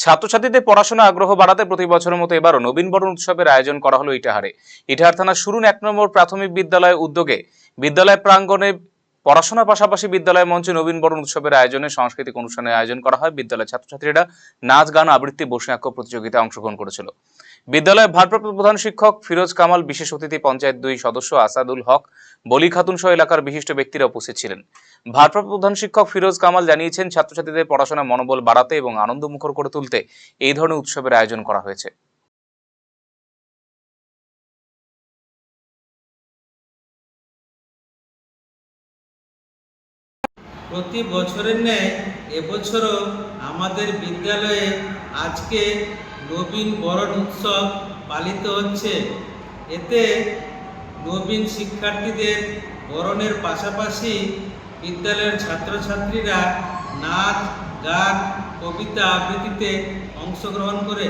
ছাত্রছাত্রীদের পড়াশোনা আগ্রহ বাড়াতে প্রতি বছরের মতো এবারও নবীনবরণ উৎসবের আয়োজন করা হলো ইটাহারে। ইটাহার থানার শুরুন 1 নম্বর প্রাথমিক বিদ্যালয়ের উদ্যোগে বিদ্যালয় প্রাঙ্গণে পড়াশোনার পাশাপাশি বিদ্যালয় মঞ্চে নবীনবরণ উৎসবের আয়োজনে সাংস্কৃতিক অনুষ্ঠানের আয়োজন করা হয়। বিদ্যালয়ের ছাত্রছাত্রীরা নাচ, গান, আবৃত্তি, বসুনাক্য প্রতিযোগিতায় অংশগ্রহণ করেছিল। বিদ্যালয়ের ভারপ্রাপ্ত প্রধান শিক্ষক ফিরোজ কামাল, বিশেষ অতিথি পঞ্চায়েত 2 সদস্য আসাদুল হক, বলি খাতুন সহ এলাকার বিশিষ্ট ব্যক্তিরা উপস্থিত ছিলেন। ভারপ্রাপ্ত প্রধান শিক্ষক ফিরোজ কামাল জানিয়েছেন, ছাত্রছাত্রীদের পড়াশোনার মনোবল বাড়াতে এবং আনন্দমুখর করে তুলতে এই ধরনের উৎসবের আয়োজন করা হয়েছে। প্রতি বছরের ন্যায় এবছরও আমাদের বিদ্যালয়ে আজকে নবীন বরণ উৎসব পালিত হচ্ছে। এতে নবীন শিক্ষার্থীদের বরণের পাশাপাশি বিদ্যালয়ের ছাত্রছাত্রীরা নাচ, গান, কবিতা আবৃত্তিতে অংশগ্রহণ করে